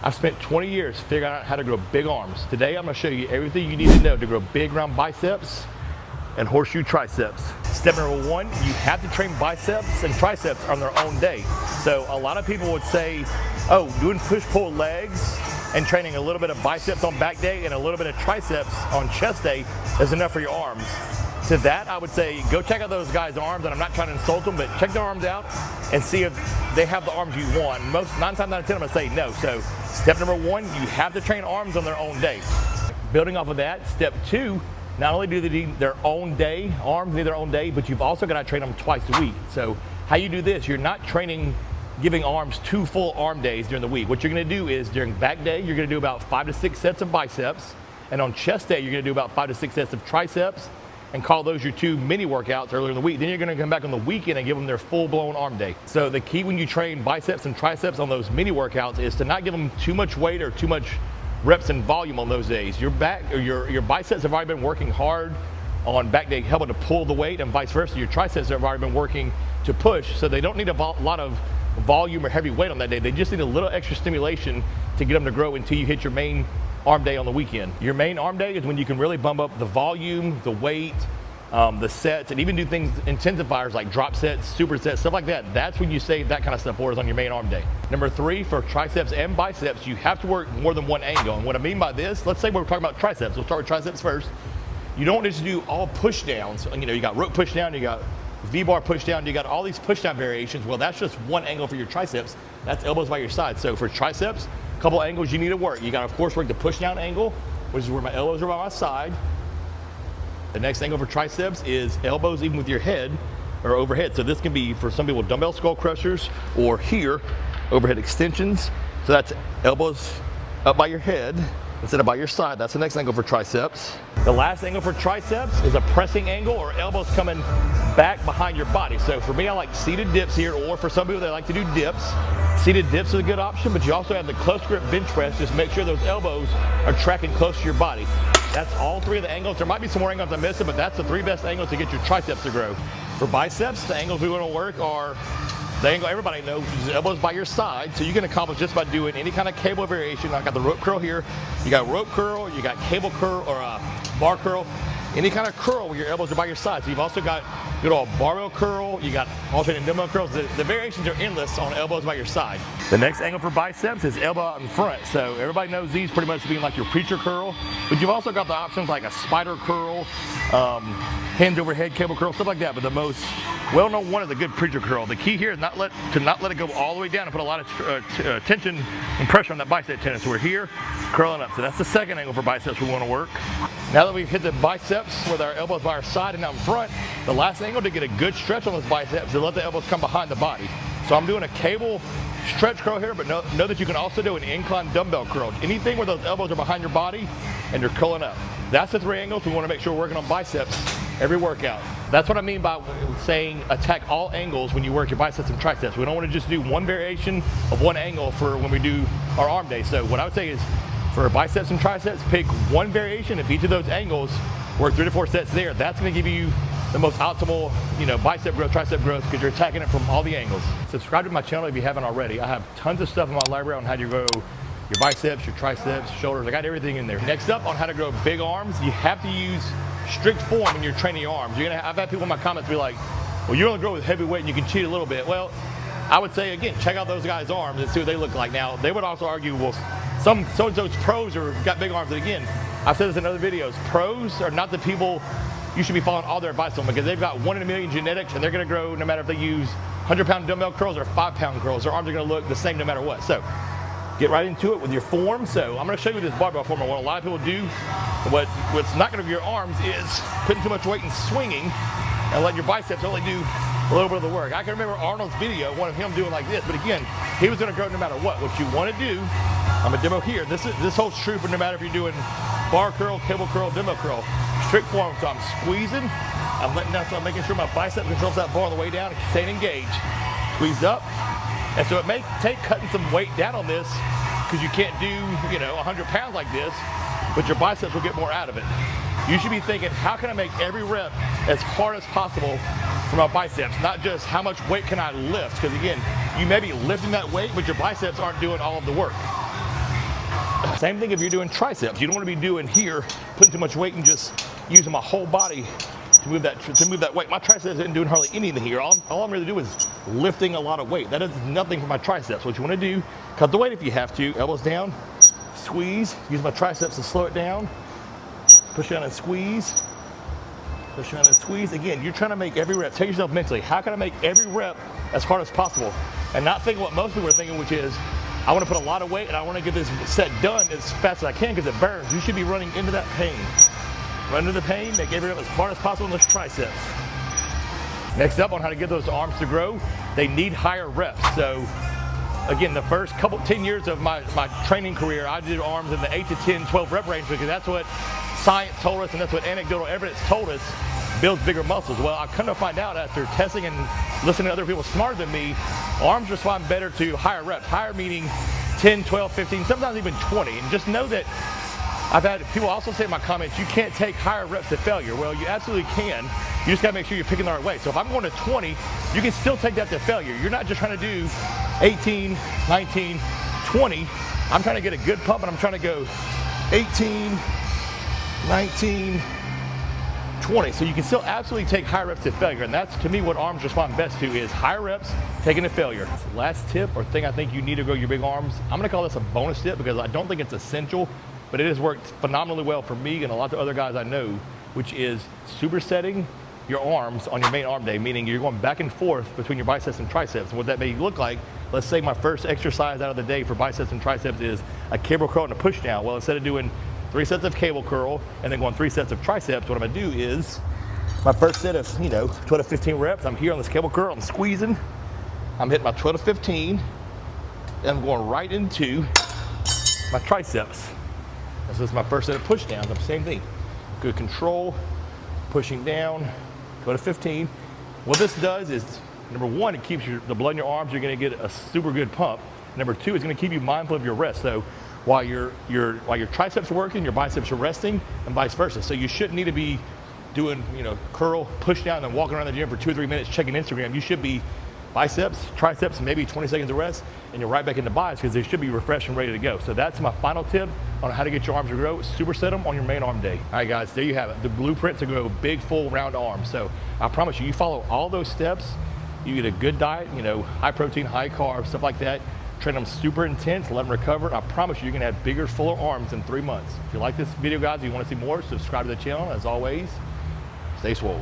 I've spent 20 years figuring out how to grow big arms. Today I'm gonna show you everything you need to know to grow big round biceps and horseshoe triceps. Step number one, you have to train biceps and triceps on their own day. So a lot of people would say, oh, doing push-pull legs and training a little bit of biceps on back day and a little bit of triceps on chest day is enough for your arms. To that, I would say, go check out those guys' arms, and I'm not trying to insult them, but check their arms out and see if they have the arms you want. 9 times out of 10, I'm gonna say no. So step number one, you have to train arms on their own day. Building off of that, step two, not only do they need their own day, arms need their own day, but you've also gotta train them twice a week. So how you do this, you're not giving arms 2 full arm days during the week. What you're gonna do is during back day, you're gonna do about 5 to 6 sets of biceps, and on chest day, you're gonna do about 5 to 6 sets of triceps, and call those your 2 mini workouts earlier in the week. Then you're gonna come back on the weekend and give them their full-blown arm day. So the key when you train biceps and triceps on those mini workouts is to not give them too much weight or too much reps and volume on those days. Your back or your biceps have already been working hard on back day, helping to pull the weight, and vice versa. Your triceps have already been working to push, so they don't need a lot of volume or heavy weight on that day. They just need a little extra stimulation to get them to grow until you hit your main arm day on the weekend. Your main arm day is when you can really bump up the volume, the weight, the sets, and even do things, intensifiers like drop sets, supersets, stuff like that. That's when you save that kind of stuff for is on your main arm day. Number 3, for triceps and biceps, you have to work more than one angle. And what I mean by this, let's say we're talking about triceps. We'll start with triceps first. You don't need to do all push downs. You know, you got rope push down, you got V-bar push down, you got all these push down variations. Well, that's just one angle for your triceps. That's elbows by your side. So for triceps, a couple angles you need to work. You got to, of course, work the push down angle, which is where my elbows are by my side. The next angle for triceps is elbows even with your head or overhead. So this can be, for some people, dumbbell skull crushers, or here, overhead extensions. So that's elbows up by your head instead of by your side. That's the next angle for triceps. The last angle for triceps is a pressing angle, or elbows coming back behind your body. So for me, I like seated dips here, or for some people, they like to do dips. Seated dips is a good option, but you also have the close grip bench press. Just make sure those elbows are tracking close to your body. That's all 3 of the angles. There might be some more angles I'm missing, but that's the 3 best angles to get your triceps to grow. For biceps, the angles we want to work are the angle everybody knows, which is elbows by your side. So you can accomplish just by doing any kind of cable variation. I got the rope curl here. You got rope curl, you got cable curl, or bar curl. Any kind of curl where your elbows are by your side. So you've also got good old barbell curl, you got alternating dumbbell curls. The variations are endless on elbows by your side. The next angle for biceps is elbow out in front. So everybody knows these pretty much being like your preacher curl, but you've also got the options like a spider curl, hands overhead cable curl, stuff like that. But the most well-known one is a good preacher curl. The key here is to not let it go all the way down and put a lot of tension and pressure on that bicep tendon. So we're here, curling up. So that's the second angle for biceps we want to work. Now that we've hit the biceps with our elbows by our side and out in front, the last angle to get a good stretch on those biceps is to let the elbows come behind the body. So I'm doing a cable stretch curl here, but know that you can also do an incline dumbbell curl. Anything where those elbows are behind your body and you're curling up. That's the 3 angles we want to make sure we're working on biceps every workout. That's what I mean by saying attack all angles when you work your biceps and triceps. We don't want to just do one variation of one angle for when we do our arm day. So what I would say is, for biceps and triceps, pick one variation of each of those angles, work 3 to 4 sets there. That's going to give you the most optimal, bicep growth, tricep growth, because you're attacking it from all the angles. Subscribe to my channel if you haven't already. I have tons of stuff in my library on how to grow your biceps, your triceps, shoulders. I got everything in there. Next up, on how to grow big arms, you have to use strict form when you're training your arms. I've had people in my comments be like, well, you only grow with heavy weight and you can cheat a little bit. Well, I would say, again, check out those guys' arms and see what they look like. Now, they would also argue, well, some so-and-so's pros got big arms. And again, I've said this in other videos, pros are not the people you should be following all their advice on, because they've got 1 in a million genetics, and they're gonna grow no matter if they use 100-pound dumbbell curls or 5-pound curls. Their arms are gonna look the same no matter what. So get right into it with your form. So I'm gonna show you this barbell form. What a lot of people do, what's not gonna be your arms is putting too much weight and swinging and letting your biceps only do a little bit of the work. I can remember Arnold's video, one of him doing like this, but again, he was gonna grow no matter what. What you wanna do, I'm gonna demo here. This holds true for no matter if you're doing bar curl, cable curl, dumbbell curl. Strict form, so I'm squeezing, I'm letting down, so I'm making sure my bicep controls that bar on the way down and staying engaged. Squeeze up, and so it may take cutting some weight down on this, because you can't do 100 pounds like this, but your biceps will get more out of it. You should be thinking, how can I make every rep as hard as possible for my biceps, not just how much weight can I lift, because again, you may be lifting that weight, but your biceps aren't doing all of the work. Same thing if you're doing triceps. You don't want to be doing here, putting too much weight and just using my whole body to move that weight. My triceps isn't doing hardly anything here. All I'm really doing is lifting a lot of weight. That is nothing for my triceps. What you want to do, cut the weight if you have to, elbows down, squeeze, use my triceps to slow it down, push down and squeeze, push down and squeeze. Again, you're trying to make every rep, take yourself mentally, how can I make every rep as hard as possible? And not thinking what most people are thinking, which is, I want to put a lot of weight and I want to get this set done as fast as I can because it burns. You should be running into that pain. Run into the pain, make every rep as hard as possible in those triceps. Next up on how to get those arms to grow, they need higher reps. So again, the first 10 years of my training career, I did arms in the 8 to 10, 12 rep range because that's what science told us and that's what anecdotal evidence told us builds bigger muscles. Well, I come to find out after testing and listening to other people smarter than me, arms respond better to higher reps. Higher meaning 10, 12, 15, sometimes even 20. And just know that I've had people also say in my comments, you can't take higher reps to failure. Well, you absolutely can. You just gotta make sure you're picking the right way. So if I'm going to 20, you can still take that to failure. You're not just trying to do 18, 19, 20. I'm trying to get a good pump and I'm trying to go 18, 19, 20. So you can still absolutely take higher reps to failure. And that's, to me, what arms respond best to is higher reps, taking to failure. Last tip or thing I think you need to grow your big arms, I'm gonna call this a bonus tip because I don't think it's essential, but it has worked phenomenally well for me and a lot of other guys I know, which is supersetting your arms on your main arm day, meaning you're going back and forth between your biceps and triceps. And what that may look like, let's say my first exercise out of the day for biceps and triceps is a cable curl and a push down. Well, instead of doing 3 sets of cable curl and then going 3 sets of triceps, what I'm gonna do is my first set of 12 to 15 reps, I'm here on this cable curl, I'm squeezing, I'm hitting my 12 to 15, and I'm going right into my triceps. This is my first set of push downs. Same thing. Good control, pushing down, 12 to 15. What this does is, number one, it keeps the blood in your arms. You're going to get a super good pump. Number two, it's going to keep you mindful of your rest. So while your triceps are working, your biceps are resting, and vice versa. So you shouldn't need to be doing curl, push down, and then walking around the gym for 2 or 3 minutes checking Instagram. You should be biceps, triceps, maybe 20 seconds of rest, and you're right back into biceps because they should be refreshed and ready to go. So that's my final tip on how to get your arms to grow. Superset them on your main arm day. All right, guys, there you have it. The blueprint to grow big, full, round arms. So I promise you, you follow all those steps, you get a good diet, high protein, high carb, stuff like that. Train them super intense, let them recover. I promise you, you're gonna have bigger, fuller arms in 3 months. If you like this video, guys, if you wanna see more, subscribe to the channel. As always, stay swole.